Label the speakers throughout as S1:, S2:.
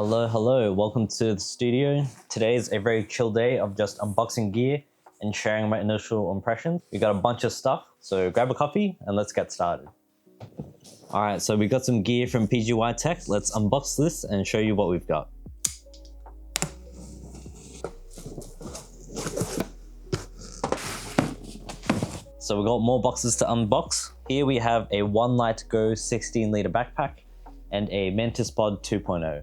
S1: Hello, welcome to the studio. Today is a very chill day of just unboxing gear and sharing my initial impressions. We got a bunch of stuff, so grab a coffee and let's get started. All right, so we got some gear from PGY Tech. Let's unbox this and show you what we've got. So we got more boxes to unbox. Here we have a OneGo 16-liter backpack and a Mantis Pod 2.0.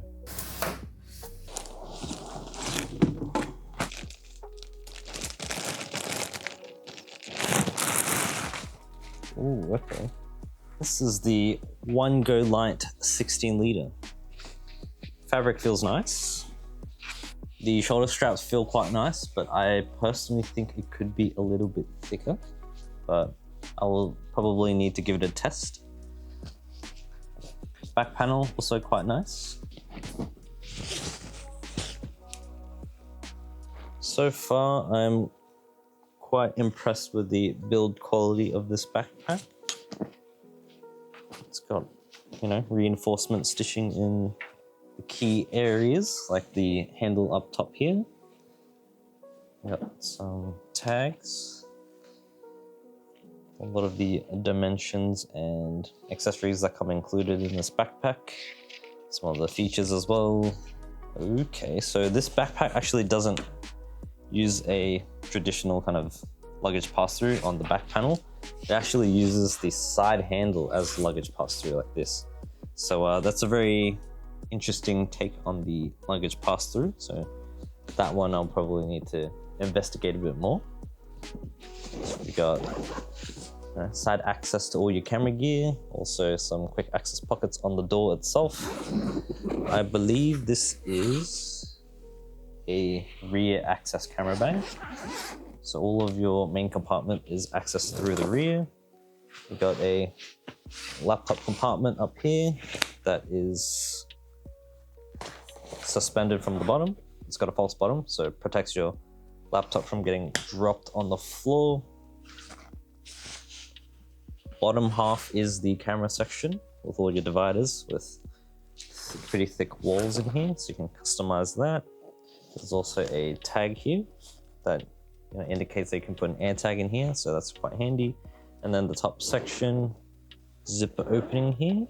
S1: Ooh, okay. This is the OneGo Lite 16-liter. Fabric feels nice. The shoulder straps feel quite nice, but I personally think it could be a little bit thicker. But I will probably need to give it a test. Back panel also quite nice. So far, I'm quite impressed with the build quality of this backpack. It's got, reinforcement stitching in the key areas, like the handle up top here. Got some tags. A lot of the dimensions and accessories that come included in this backpack. Some of the features as well. Okay, so this backpack actually doesn't use a traditional kind of luggage pass-through on the back panel. It actually uses the side handle as luggage pass-through like this. So that's a very interesting take on the luggage pass-through. So that one I'll probably need to investigate a bit more. So we got side access to all your camera gear, also some quick access pockets on the door itself. I believe this is a rear access camera bag. So all of your main compartment is accessed through the rear. We've got a laptop compartment up here that is suspended from the bottom. It's got a false bottom, so it protects your laptop from getting dropped on the floor. Bottom half is the camera section with all your dividers with pretty thick walls in here, so you can customize that. There's also a tag here that indicates they can put an air tag in here, so that's quite handy. And then the top section, zipper opening here.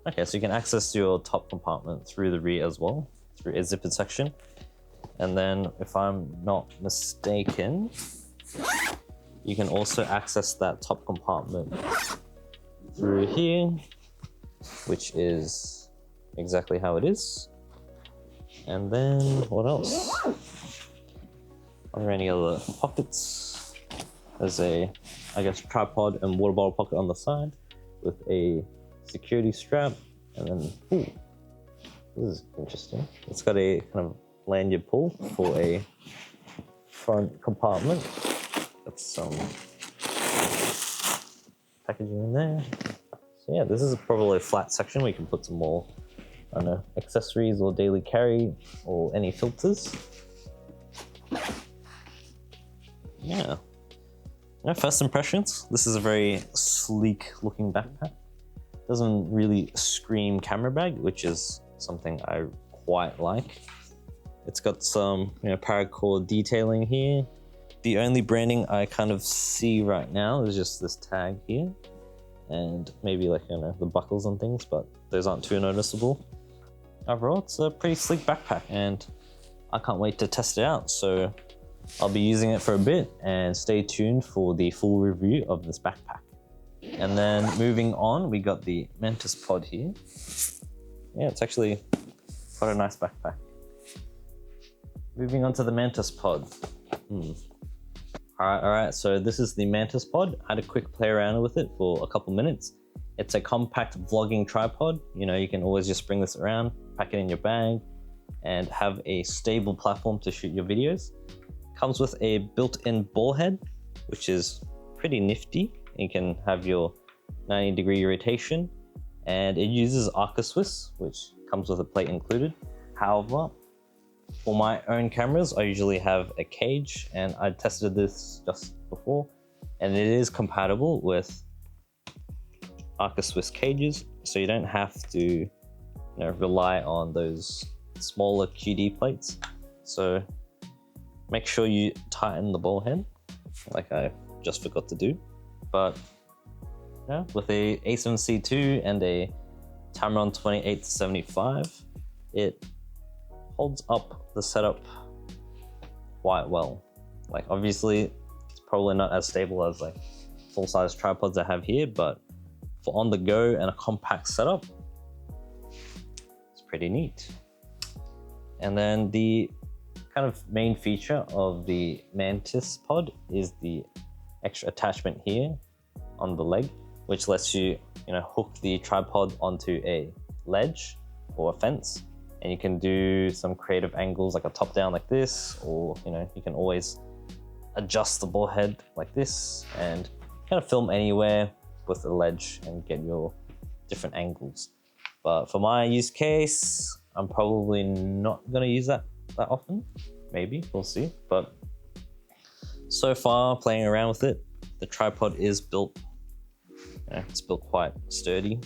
S1: Okay, so you can access your top compartment through the rear as well, through a zippered section. And then, if I'm not mistaken, you can also access that top compartment through here, which is exactly how it is. And then, what else? Are there any other pockets? There's a, tripod and water bottle pocket on the side with a security strap. And then, ooh, this is interesting. It's got a kind of lanyard pull for a front compartment. Got some packaging in there. So yeah, this is probably a flat section where you can put some more, accessories or daily carry or any filters. Yeah. First impressions, this is a very sleek looking backpack. Doesn't really scream camera bag, which is something I quite like. It's got some paracord detailing here. The only branding I kind of see right now is just this tag here and maybe the buckles and things, but those aren't too noticeable. Overall, it's a pretty sleek backpack and I can't wait to test it out. So I'll be using it for a bit and stay tuned for the full review of this backpack. And then moving on, we got the Mantis Pod here. Yeah, it's actually quite a nice backpack. Moving on to the Mantis Pod. All right, so this is the Mantis Pod. I had a quick play around with it for a couple minutes. It's a compact vlogging tripod. You can always just bring this around, pack it in your bag, and have a stable platform to shoot your videos. Comes with a built-in ball head, which is pretty nifty. You can have your 90-degree rotation, and it uses Arca Swiss, which comes with a plate included. However, for my own cameras, I usually have a cage, and I tested this just before, and it is compatible with Arca Swiss cages, so you don't have to rely on those smaller QD plates. So make sure you tighten the ball head, like I just forgot to do. But yeah, with a A7C2 and a Tamron 28-75, it holds up the setup quite well. Like obviously it's probably not as stable as like full-size tripods I have here, but for on the go and a compact setup, it's pretty neat. And then the kind of main feature of the Mantis Pod is the extra attachment here on the leg, which lets you, hook the tripod onto a ledge or a fence, and you can do some creative angles like a top down like this, or you can always adjust the ball head like this and kind of film anywhere with the ledge and get your different angles. But for my use case, I'm probably not going to use that often. Maybe, we'll see. But so far, playing around with it, the tripod is built, it's built quite sturdy.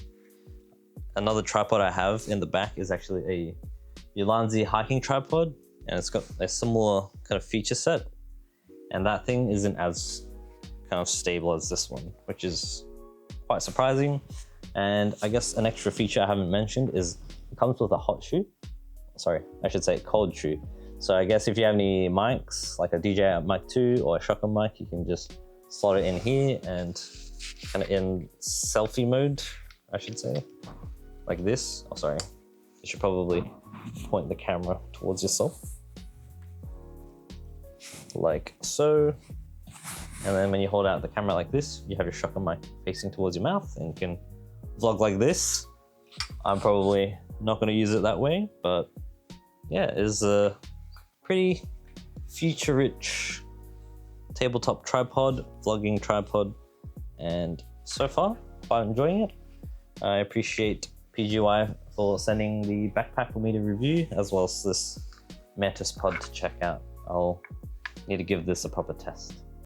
S1: Another tripod I have in the back is actually a Ulanzi hiking tripod, and it's got a similar kind of feature set. And that thing isn't as kind of stable as this one, which is quite surprising. And I guess an extra feature I haven't mentioned is it comes with a hot shoe. Sorry, I should say cold shoe. So I guess if you have any mics, like a DJI mic 2 or a shotgun mic, you can just slot it in here and kind of in selfie mode, I should say, like this. Oh, sorry. You should probably point the camera towards yourself. Like so. And then when you hold out the camera like this, you have your shotgun mic facing towards your mouth and you can vlog like this. I'm probably not going to use it that way, but yeah, it's a pretty feature-rich tabletop tripod, vlogging tripod, and so far, quite enjoying it. I appreciate PGY for sending the backpack for me to review, as well as this Mantis Pod to check out. I'll need to give this a proper test.